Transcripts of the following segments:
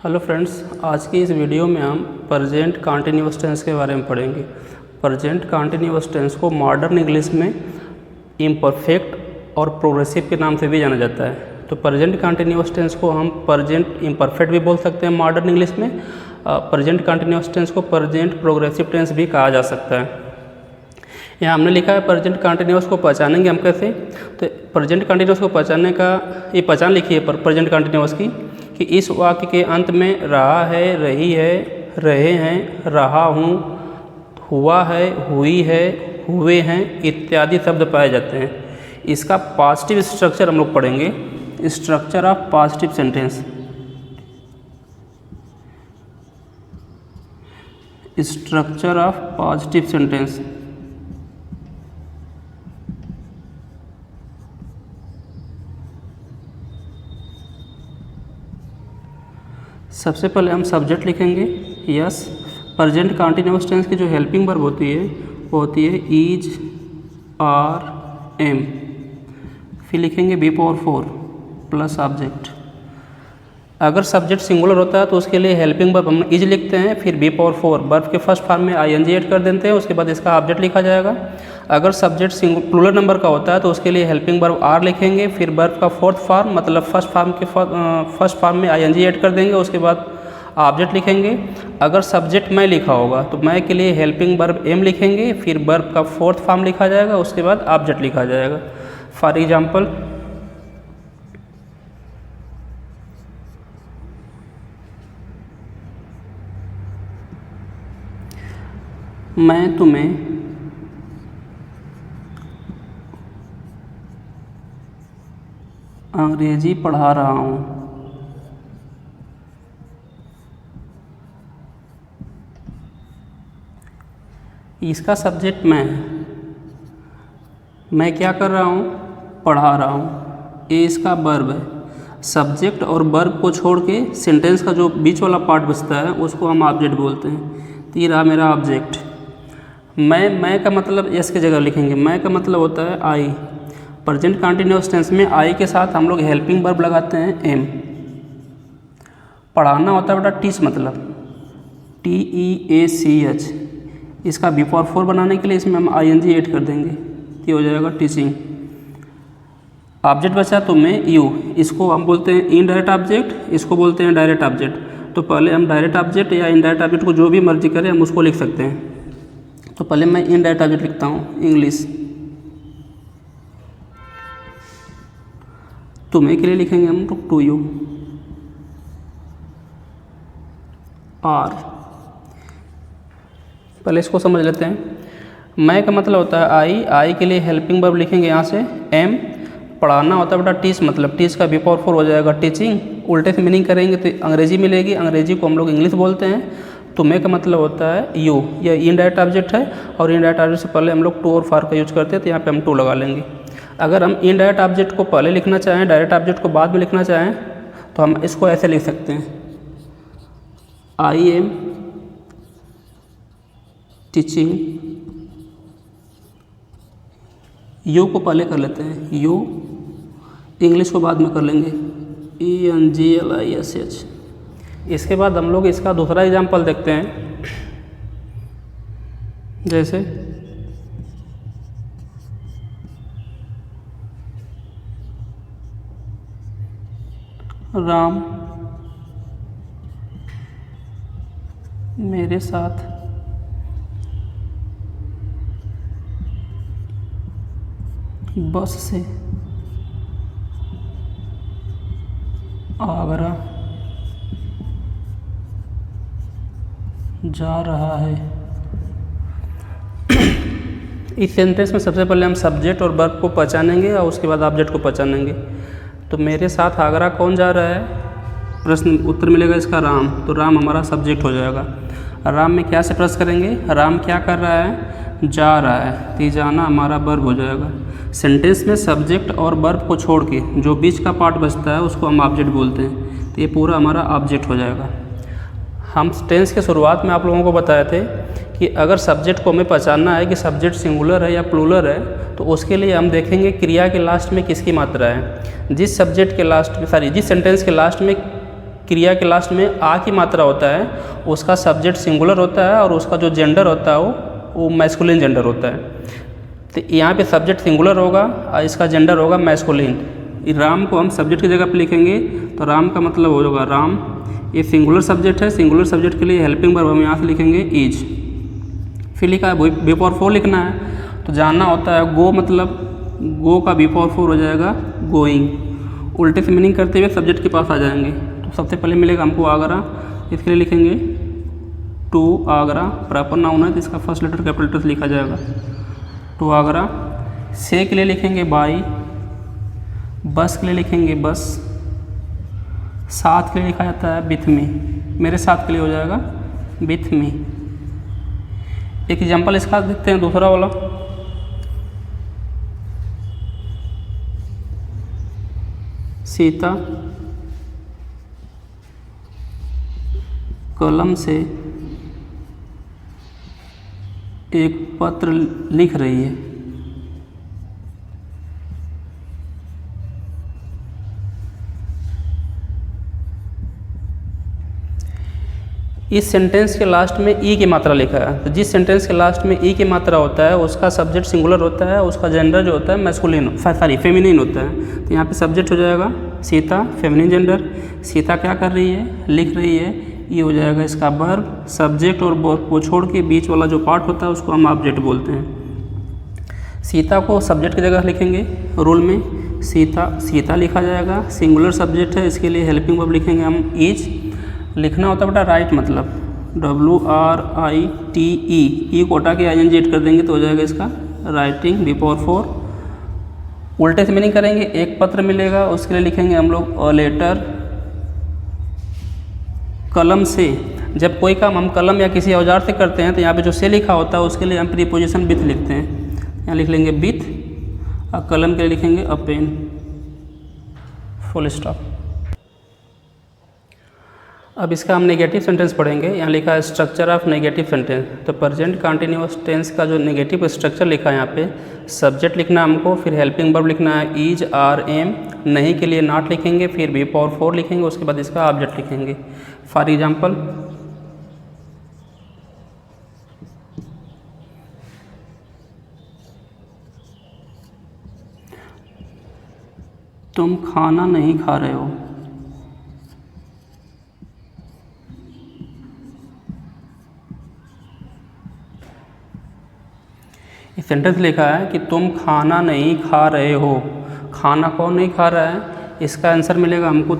Hello friends, आज की इस वीडियो में हम प्रेजेंट कंटीन्यूअस टेंस के बारे में पढ़ेंगे। प्रेजेंट कंटीन्यूअस टेंस को मॉडर्न इंग्लिश में इम्परफेक्ट और प्रोग्रेसिव के नाम से भी जाना जाता है। तो प्रेजेंट कंटीन्यूअस टेंस को हम प्रेजेंट इम्परफेक्ट भी बोल सकते हैं मॉडर्न इंग्लिश में। प्रेजेंट कंटीन्यूअस टेंस को प्रेजेंट प्रोग्रेसिव टेंस भी कहा जा सकता है। यहाँ हमने लिखा है प्रेजेंट कंटीन्यूअस को पहचानेंगे हम कैसे। तो प्रेजेंट कंटीन्यूअस को पहचानने का ये पहचान लिखी है प्रेजेंट कंटीन्यूअस की कि इस वाक्य के अंत में रहा है, रही है, रहे हैं, रहा हूँ, हुआ है, हुई है, हुए हैं इत्यादि शब्द पाए जाते हैं। इसका पॉजिटिव स्ट्रक्चर हम लोग पढ़ेंगे, structure of positive sentence. Structure of positive sentence. सबसे पहले हम सब्जेक्ट लिखेंगे यस। प्रेजेंट कंटीन्यूअस टेंस की जो हेल्पिंग वर्ब होती है वो होती है इज, आर, एम। फिर लिखेंगे बी पावर 4 प्लस ऑब्जेक्ट। अगर सब्जेक्ट सिंगुलर होता है तो उसके लिए हेल्पिंग वर्ब हम इज लिखते हैं, फिर बी पावर 4 वर्ब के फर्स्ट फॉर्म में आईएनजी ऐड कर देते हैं, उसके बाद इसका ऑब्जेक्ट लिखा जाएगा। अगर सब्जेक्ट प्लूरल नंबर का होता है तो उसके लिए हेल्पिंग वर्ब आर लिखेंगे, फिर वर्ब का फोर्थ फॉर्म मतलब फर्स्ट फॉर्म में आईएनजी ऐड कर देंगे, उसके बाद ऑब्जेक्ट लिखेंगे। अगर सब्जेक्ट मैं लिखा होगा तो मैं के लिए हेल्पिंग वर्ब एम लिखेंगे, फिर वर्ब का फोर्थ फॉर्म लिखा जाएगा, उसके बाद ऑब्जेक्ट लिखा जाएगा। फॉर एग्जाम्पल, मैं तुम्हें अंग्रेजी पढ़ा रहा हूँ। इसका सब्जेक्ट मैं है, मैं क्या कर रहा हूँ, पढ़ा रहा हूँ। ये इसका वर्ब है। सब्जेक्ट और वर्ब को छोड़ के सेंटेंस का जो बीच वाला पार्ट बचता है उसको हम ऑब्जेक्ट बोलते हैं। तो ये रहा मेरा ऑब्जेक्ट। मैं का मतलब एस की जगह लिखेंगे। मैं का मतलब होता है आई। प्रेजेंट कंटीन्यूअस टेंस में आई के साथ हम लोग हेल्पिंग वर्ब लगाते हैं एम। पढ़ाना होता है बेटा टीच, मतलब TEACH। इसका बी पावर 4 बनाने के लिए इसमें हम ING ऐड कर देंगे, ये हो जाएगा टीचिंग। ऑब्जेक्ट बचा तो मैं यू, इसको हम बोलते हैं इनडायरेक्ट ऑब्जेक्ट, इसको बोलते हैं डायरेक्ट ऑब्जेक्ट। तो पहले हम डायरेक्ट ऑब्जेक्ट या इनडायरेक्ट ऑब्जेक्ट को जो भी मर्जी करें हम उसको लिख सकते हैं। तो पहले मैं इनडायरेक्ट ऑब्जेक्ट लिखता हूँ इंग्लिश। तुम्हें के लिए लिखेंगे हम टू यू, आर। पहले इसको समझ लेते हैं। मैं का मतलब होता है आई के लिए हेल्पिंग वर्ब लिखेंगे यहाँ से एम। पढ़ाना होता है बेटा टीच, मतलब टीच का बी पावर 4 हो जाएगा टीचिंग। उल्टे से मीनिंग करेंगे तो अंग्रेजी मिलेगी, अंग्रेजी को हम लोग इंग्लिश बोलते हैं। तुम्हें का मतलब होता है यू, यह इनडायरेक्ट ऑब्जेक्ट है और इनडायरेक्ट ऑब्जेक्ट से पहले हम लोग टू और फॉर का यूज करते हैं, तो यहाँ पे हम टू लगा लेंगे। अगर हम इनडायरेक्ट ऑब्जेक्ट को पहले लिखना चाहें, डायरेक्ट ऑब्जेक्ट को बाद में लिखना चाहें, तो हम इसको ऐसे लिख सकते हैं आई एम टीचिंग। यू को पहले कर लेते हैं यू, इंग्लिश को बाद में कर लेंगे ENGLISH। इसके बाद हम लोग इसका दूसरा एग्जाम्पल देखते हैं। जैसे राम मेरे साथ बस से आगरा जा रहा है। इस सेंटेंस में सबसे पहले हम सब्जेक्ट और वर्ब को पहचानेंगे और उसके बाद ऑब्जेक्ट को पहचानेंगे। तो मेरे साथ आगरा कौन जा रहा है, प्रश्न उत्तर मिलेगा इसका राम। तो राम हमारा सब्जेक्ट हो जाएगा। राम में क्या से प्रेस करेंगे, राम क्या कर रहा है, जा रहा है, तो जाना हमारा वर्ब हो जाएगा। सेंटेंस में सब्जेक्ट और वर्ब को छोड़ के जो बीच का पार्ट बचता है उसको हम ऑब्जेक्ट बोलते हैं, तो ये पूरा हमारा ऑब्जेक्ट हो जाएगा। हम टेंस के शुरुआत में आप लोगों को बताए थे कि अगर सब्जेक्ट को हमें पहचानना है कि सब्जेक्ट सिंगुलर है या प्लूरल है, तो उसके लिए हम देखेंगे क्रिया के लास्ट में किसकी मात्रा है। जिस सब्जेक्ट के लास्ट में जिस सेंटेंस के लास्ट में क्रिया के लास्ट में आ की मात्रा होता है उसका सब्जेक्ट सिंगुलर होता है और उसका जो जेंडर होता है वो मैस्कुलिन जेंडर होता है। तो यहाँ पे सब्जेक्ट सिंगुलर होगा और इसका जेंडर होगा मैस्कुलिन। राम को हम सब्जेक्ट की जगह पे लिखेंगे तो राम का मतलब होगा राम, ये सिंगुलर सब्जेक्ट है, सिंगुलर सब्जेक्ट के लिए हेल्पिंग वर्ब हम यहाँ से लिखेंगे इज। फिर लिखा है बिफोर फोर लिखना है तो जानना होता है गो, मतलब गो का बिफोर फोर हो जाएगा गोइंग। उल्टे से मीनिंग करते हुए सब्जेक्ट के पास आ जाएंगे। तो सबसे पहले मिलेगा हमको आगरा, इसके लिए लिखेंगे टू आगरा। प्रॉपर नाउन है तो इसका फर्स्ट लेटर कैपिटल लेटर से लिखा जाएगा टू आगरा। से के लिए लिखेंगे बाई, बस के लिए लिखेंगे बस, साथ के लिए लिखा जाता है विथ मी, मेरे साथ के लिए हो जाएगा विथ मी। एक एग्जाम्पल इसका देखते हैं दूसरा वाला। सीता कलम से एक पत्र लिख रही है। इस सेंटेंस के लास्ट में ई की मात्रा लिखा है, तो जिस सेंटेंस के लास्ट में ई की मात्रा होता है उसका सब्जेक्ट सिंगुलर होता है, उसका जेंडर जो होता है मैस्कुलिन फेमिनिन होता है। तो यहाँ पे सब्जेक्ट हो जाएगा सीता, फेमिनिन जेंडर। सीता क्या कर रही है, लिख रही है, ये हो जाएगा इसका वर्ब। सब्जेक्ट और वो छोड़ के बीच वाला जो पार्ट होता है उसको हम ऑब्जेक्ट बोलते हैं। सीता को सब्जेक्ट की जगह लिखेंगे रूल में, सीता लिखा जाएगा। सिंगुलर सब्जेक्ट है, इसके लिए हेल्पिंग वर्ब लिखेंगे हम इज। लिखना होता है बेटा राइट, मतलब WRITE, ई को हटा के ING ऐड कर देंगे तो हो जाएगा इसका राइटिंग बिफोर फोर। उल्टे से मीनिंग करेंगे, एक पत्र मिलेगा उसके लिए लिखेंगे हम लोग अ लेटर। कलम से, जब कोई काम हम कलम या किसी औजार से करते हैं तो यहाँ पे जो से लिखा होता है उसके लिए हम प्रीपोजिशन विथ लिखते हैं। यहाँ लिख लेंगे विथ और कलम के लिए लिखेंगे अ पेन, फुल स्टॉप। अब इसका हम नेगेटिव सेंटेंस पढ़ेंगे। यहाँ लिखा है स्ट्रक्चर ऑफ नेगेटिव सेंटेंस। तो प्रेजेंट कंटिन्यूअस टेंस का जो नेगेटिव स्ट्रक्चर लिखा है यहाँ पे, सब्जेक्ट लिखना है हमको, फिर हेल्पिंग वर्ब लिखना है इज आर एम, नहीं के लिए नॉट लिखेंगे, फिर बिफोर फोर लिखेंगे, उसके बाद इसका ऑब्जेक्ट लिखेंगे। फॉर एग्जाम्पल, तुम खाना नहीं खा रहे हो। इस सेंटेंस लिखा है कि तुम खाना नहीं खा रहे हो। खाना कौन नहीं खा रहा है, इसका आंसर मिलेगा हमको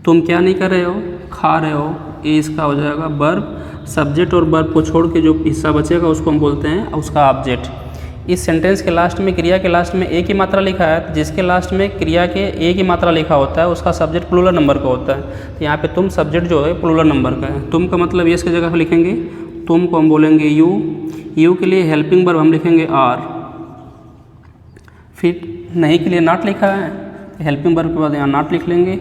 तुम क्या नहीं कर रहे हो, खा रहे हो। ये इसका हो जाएगा वर्ब। सब्जेक्ट और वर्ब को छोड़ के जो हिस्सा बचेगा उसको हम बोलते हैं उसका ऑब्जेक्ट। इस सेंटेंस के लास्ट में, क्रिया के लास्ट में ए की मात्रा लिखा है, तो जिसके लास्ट में क्रिया के ए की मात्रा लिखा होता है उसका सब्जेक्ट प्लूरल नंबर का होता है। तो यहाँ पे तुम सब्जेक्ट जो है प्लूरल नंबर का है। तुम का मतलब ये इसकी जगह पर लिखेंगे, तुम को हम बोलेंगे यू के लिए हेल्पिंग वर्ब हम लिखेंगे आर। फिर नहीं के लिए नॉट लिखा है, हेल्पिंग वर्ब के बाद यहाँ नॉट लिख लेंगे।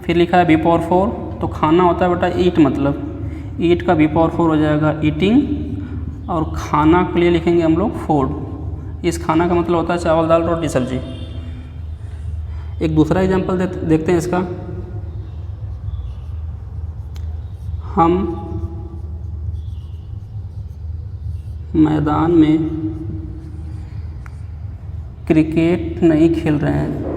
फिर लिखा है बिफोर फोर, तो खाना होता है बेटा ईट, मतलब ईट का बिफोर फोर हो जाएगा ईटिंग। और खाना के लिए लिखेंगे हम लोग फूड। इस खाना का मतलब होता है चावल दाल रोटी सब्जी। एक दूसरा एग्जाम्पल देखते हैं इसका। हम मैदान में क्रिकेट नहीं खेल रहे हैं।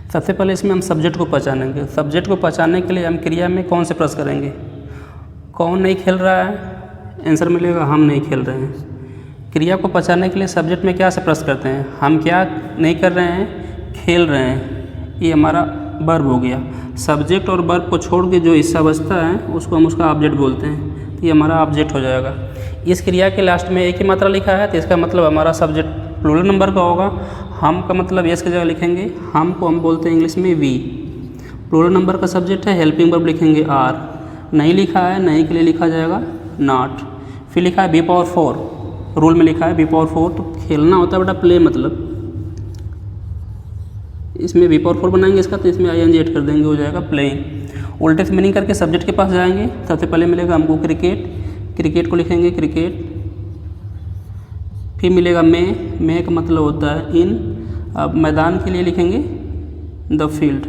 सबसे पहले इसमें हम सब्जेक्ट को पहचानेंगे। सब्जेक्ट को पहचानने के लिए हम क्रिया में कौन से प्रेस करेंगे, कौन नहीं खेल रहा है, आंसर मिलेगा हम नहीं खेल रहे हैं। क्रिया को पहचानने के लिए सब्जेक्ट में क्या से प्रेस करते हैं, हम क्या नहीं कर रहे हैं, खेल रहे हैं। ये हमारा वर्ब हो गया। सब्जेक्ट और वर्ब को छोड़ के जो हिस्सा बचता है उसको हम उसका ऑब्जेक्ट बोलते हैं। तो ये हमारा ऑब्जेक्ट हो जाएगा। इस क्रिया के लास्ट में एक ही मात्रा लिखा है तो इसका मतलब हमारा सब्जेक्ट प्लूरल नंबर का होगा। हम का मतलब यस की जगह लिखेंगे, हम को हम बोलते हैं इंग्लिश में वी। प्लूरल नंबर का सब्जेक्ट है, हेल्पिंग वर्ब लिखेंगे आर। नहीं लिखा है, नहीं के लिए लिखा जाएगा नॉट। फिर लिखा है बिफोर फोर, रूल में लिखा है बिफोर फोर, तो खेलना होता है बेटा प्ले, मतलब इसमें बिफोर फोर बनाएंगे इसका, तो इसमें ING ऐड कर देंगे, हो जाएगा प्लेइंग। उल्टे से मीनिंग करके सब्जेक्ट के पास जाएंगे। सबसे पहले मिलेगा हमको क्रिकेट, क्रिकेट को लिखेंगे क्रिकेट, फिर मिलेगा मे का मतलब होता है इन। अब मैदान के लिए लिखेंगे द फील्ड।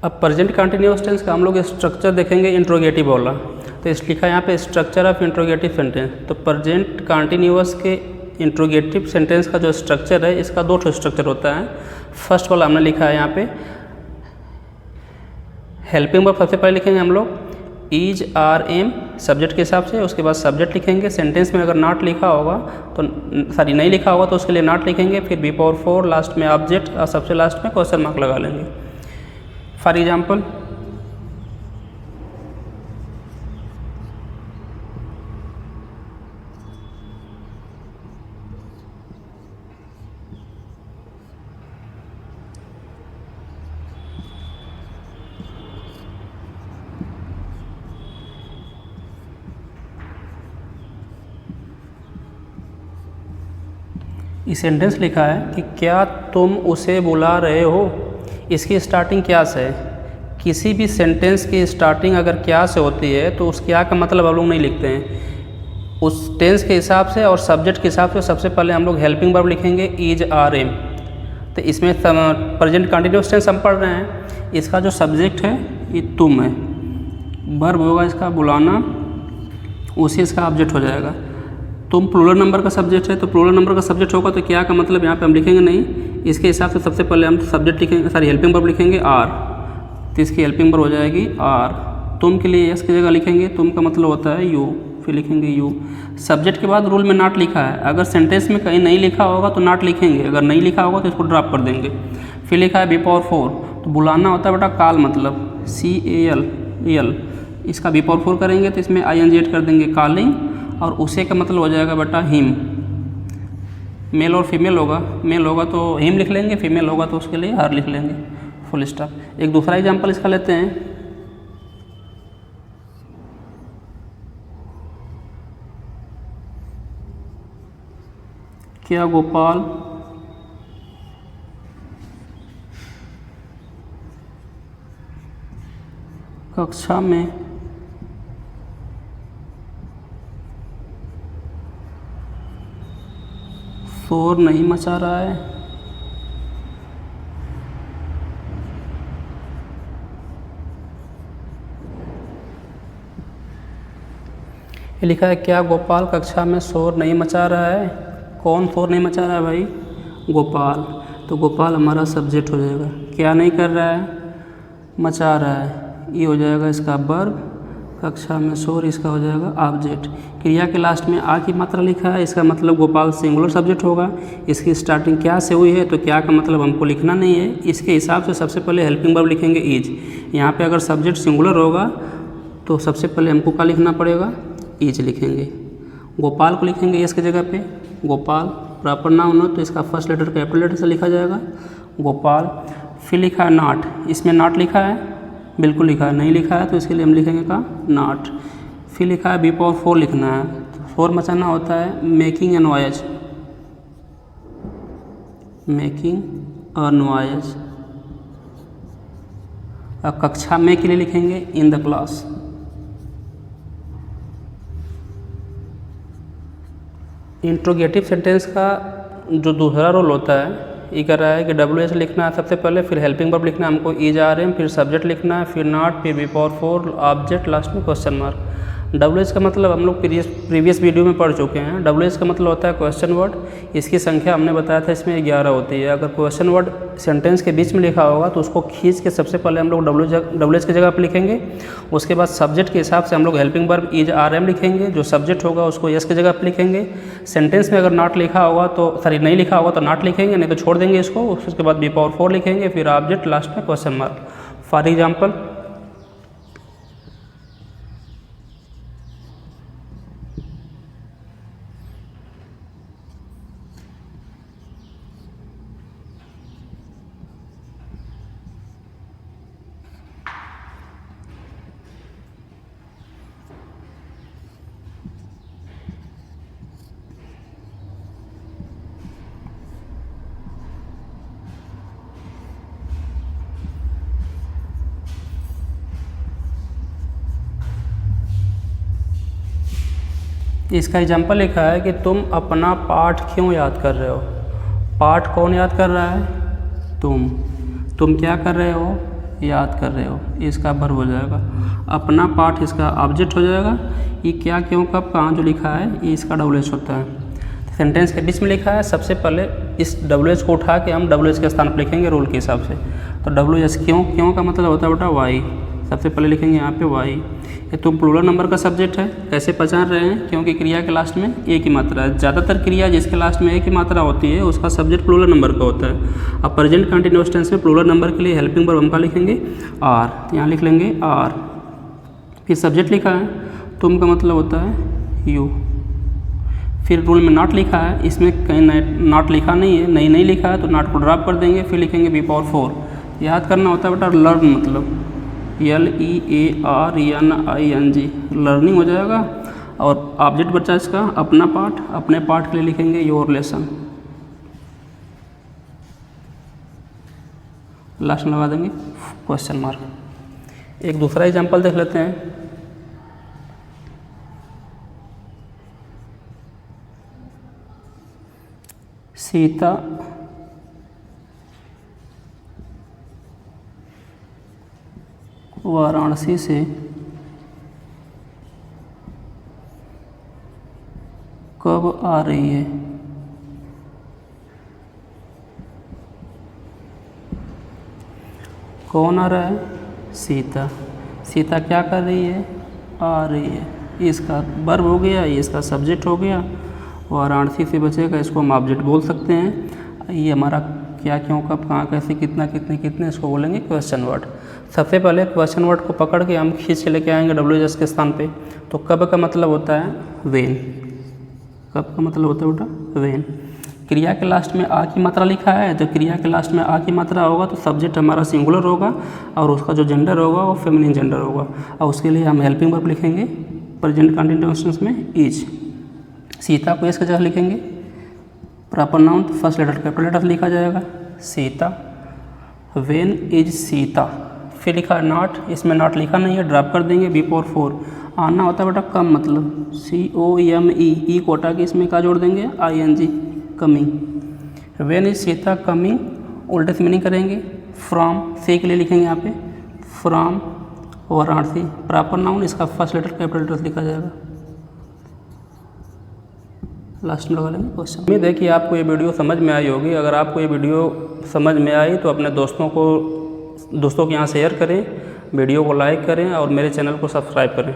अब प्रेजेंट कंटिन्यूअस टेंस का हम लोग स्ट्रक्चर देखेंगे इंट्रोगेटिव वाला। तो इस लिखा है यहाँ पे स्ट्रक्चर ऑफ इंट्रोगेटिव सेंटेंस। तो प्रेजेंट कंटिन्यूअस के इंट्रोगेटिव सेंटेंस का जो स्ट्रक्चर है, इसका दो ठो स्ट्रक्चर होता है। फर्स्ट वाला हमने लिखा है यहाँ पे हेल्पिंग वर्ब सबसे पहले लिखेंगे हम लोग इज आर एम सब्जेक्ट के हिसाब से, उसके बाद सब्जेक्ट लिखेंगे। सेंटेंस में अगर नॉट लिखा होगा तो सॉरी नहीं लिखा होगा तो उसके लिए नॉट लिखेंगे, फिर बी पावर 4 लास्ट में ऑब्जेक्ट और सबसे लास्ट में क्वेश्चन मार्क लगा लेंगे। फॉर एग्जाम्पल इस सेंटेंस लिखा है कि क्या तुम उसे बुला रहे हो। इसकी स्टार्टिंग क्या से है। किसी भी सेंटेंस की स्टार्टिंग अगर क्या से होती है तो उस क्या का मतलब हम लोग नहीं लिखते हैं। उस टेंस के हिसाब से और सब्जेक्ट के हिसाब से सबसे पहले हम लोग हेल्पिंग वर्ब लिखेंगे इज आर एम। तो इसमें प्रेजेंट कंटिन्यूअस टेंस हम पढ़ रहे हैं, इसका जो सब्जेक्ट है ये तुम है, वर्ब होगा इसका बुलाना, उसी इसका ऑब्जेक्ट हो जाएगा। तुम प्लूरल नंबर का सब्जेक्ट है, तो प्लूरल नंबर का सब्जेक्ट होगा तो क्या का मतलब यहाँ पे हम लिखेंगे नहीं। इसके हिसाब से सबसे पहले हम सब्जेक्ट लिखेंगे, सॉरी हेल्पिंग वर्ब लिखेंगे आर, तो इसकी हेल्पिंग वर्ब हो जाएगी आर। तुम के लिए यस की जगह लिखेंगे, तुम का मतलब होता है यू, फिर लिखेंगे यू। सब्जेक्ट के बाद रूल में नॉट लिखा है, अगर सेंटेंस में कहीं नहीं लिखा होगा तो नॉट लिखेंगे, अगर नहीं लिखा होगा तो इसको ड्रॉप कर देंगे। फिर लिखा है बी पावर 4, तो बुलाना होता है बेटा काल, मतलब CAL, इसका बी पावर 4 करेंगे तो इसमें ING ऐड कर देंगे कॉलिंग, और उसे का मतलब हो जाएगा बेटा हिम। मेल और फीमेल होगा, मेल होगा तो हिम लिख लेंगे, फीमेल होगा तो उसके लिए हर लिख लेंगे, फुल स्टॉप। एक दूसरा एग्जांपल इसका लेते हैं। क्या गोपाल कक्षा में शोर नहीं मचा रहा है। ये लिखा है क्या गोपाल कक्षा में शोर नहीं मचा रहा है। कौन शोर नहीं मचा रहा है भाई, गोपाल। तो गोपाल हमारा सब्जेक्ट हो जाएगा। क्या नहीं कर रहा है, मचा रहा है, ये हो जाएगा इसका वर्ब। कक्षा में शोर इसका हो जाएगा ऑब्जेक्ट। क्रिया के लास्ट में आ की मात्रा लिखा है, इसका मतलब गोपाल सिंगुलर सब्जेक्ट होगा। इसकी स्टार्टिंग क्या से हुई है तो क्या का मतलब हमको लिखना नहीं है। इसके हिसाब से सबसे पहले हेल्पिंग वर्ब लिखेंगे इज। यहाँ पे अगर सब्जेक्ट सिंगुलर होगा तो सबसे पहले हमको क्या लिखना पड़ेगा, इज लिखेंगे। गोपाल को लिखेंगे इसकी जगह पे गोपाल। प्रॉपर नाउन हो तो इसका फर्स्ट लेटर कैपिटल लेटर से लिखा जाएगा गोपाल। फिर लिखा है नॉट, इसमें नॉट लिखा है, बिल्कुल लिखा है, नहीं लिखा है तो इसके लिए हम लिखेंगे का नॉट। फिर लिखा है बी पावर 4 लिखना है, तो 4 मचाना होता है making a noise, making a noise. अब कक्षा में के लिए लिखेंगे in the class. Interrogative sentence का जो दूसरा रोल होता है ये कर रहा है कि WH लिखना है सबसे पहले, फिर हेल्पिंग वर्ब लिखना है हमको इज आर एम, फिर सब्जेक्ट लिखना है, फिर नॉट, फिर बी पावर 4 ऑब्जेक्ट, लास्ट में क्वेश्चन मार्क। WH का मतलब हम लोग प्रीवियस वीडियो में पढ़ चुके हैं। WH का मतलब होता है क्वेश्चन वर्ड। इसकी संख्या हमने बताया था इसमें 11 होती है। अगर क्वेश्चन वर्ड सेंटेंस के बीच में लिखा होगा तो उसको खींच के सबसे पहले हम लोग WH की जगह पर लिखेंगे। उसके बाद सब्जेक्ट के हिसाब से हम लोग helping verb is are am लिखेंगे, जो सब्जेक्ट होगा उसको यस की जगह पर लिखेंगे। सेंटेंस में अगर नॉट लिखा होगा तो सॉरी नहीं लिखा होगा तो नॉट लिखेंगे, नहीं तो छोड़ देंगे इसको। उसके बाद बी पावर 4 लिखेंगे, फिर ऑब्जेक्ट, लास्ट में क्वेश्चन मार्क। फॉर एग्जाम्पल इसका एग्जाम्पल लिखा है कि तुम अपना पाठ क्यों याद कर रहे हो। पाठ कौन याद कर रहा है? तुम क्या कर रहे हो? याद कर रहे हो। इसका वर्ब हो जाएगा। अपना पाठ इसका ऑब्जेक्ट हो जाएगा। ये क्या, क्यों, कब, कहाँ जो लिखा है ये इसका WH होता है। सेंटेंस के बीच में लिखा है, सबसे पहले इस WH को उठा के हम WH के स्थान पर लिखेंगे रूल के हिसाब से। तो WH क्यों का मतलब होता है बेटा वाई। सबसे पहले लिखेंगे यहाँ पे वाई। ये तुम प्लूरल नंबर का सब्जेक्ट है। कैसे पहचान रहे हैं? क्योंकि क्रिया के लास्ट में एक ही मात्रा है। ज़्यादातर क्रिया जिसके लास्ट में एक ही मात्रा होती है उसका सब्जेक्ट प्लूरल नंबर का होता है। अब प्रेजेंट कंटिन्यूअस टेंस में प्लूरल नंबर के लिए हेल्पिंग वर्ब हम का लिखेंगे आर। यहाँ लिख लेंगे आर। फिर सब्जेक्ट लिखा है, तुम का मतलब होता है यू। फिर रूल में नॉट लिखा है, इसमें कहीं नॉट लिखा नहीं है, नहीं लिखा है तो नॉट को ड्रॉप कर देंगे। फिर लिखेंगे B⁴। याद करना होता है बेटा लर्न, मतलब LEARNING, लर्निंग हो जाएगा। और ऑब्जेक्ट बचा इसका अपना पाठ। अपने पाठ के लिए लिखेंगे योर लेसन। लास्ट में लगा देंगे क्वेश्चन मार्क। एक दूसरा एग्जांपल देख लेते हैं। सीता वाराणसी से कब आ रही है? कौन आ रहा है? सीता। सीता क्या कर रही है? आ रही है। इसका वर्ब हो गया, ये इसका सब्जेक्ट हो गया। वाराणसी से बचेगा, इसको हम ऑब्जेक्ट बोल सकते हैं। ये हमारा क्या, क्यों, कब, कहाँ, कैसे, कितना, कितने, इसको बोलेंगे क्वेश्चन वर्ड। सबसे पहले क्वेश्चन वर्ड को पकड़ के हम खींच के लेके आएंगे WH के स्थान पे। तो कब का मतलब होता है वेन। कब का मतलब होता है बेटा वेन। क्रिया के लास्ट में आ की मात्रा लिखा है, तो क्रिया के लास्ट में आ की मात्रा होगा तो सब्जेक्ट हमारा सिंगुलर होगा और उसका जो जेंडर होगा वो फेमिनिन जेंडर होगा। और उसके लिए हम हेल्पिंग वर्ब लिखेंगे प्रेजेंट कंटिन्यूअस टेंस में इज। सीता को इसकी जगह लिखेंगे proper noun, first letter capital letter लिखा जाएगा सीता। When is Sita. फिर लिखा है नॉट, इसमें नॉट लिखा नहीं है, ड्रॉप कर देंगे B⁴। आना होता है बेटा कम, मतलब COME। ई को हटा के इसमें क्या जोड़ देंगे ING, coming. When is Sita coming, उल्टे से मीनिंग करेंगे फ्रॉम। से के लिए लिखेंगे यहाँ पे फ्रॉम वाराणसी। प्रॉपर नाउन, इसका फर्स्ट लेटर कैपिटल लेटर लिखा जाएगा। लास्ट में लगा लेंगे क्वेश्चन। उम्मीद है कि आपको ये वीडियो समझ में आई होगी। अगर आपको ये वीडियो समझ में आई तो अपने दोस्तों के यहाँ शेयर करें, वीडियो को लाइक करें और मेरे चैनल को सब्सक्राइब करें।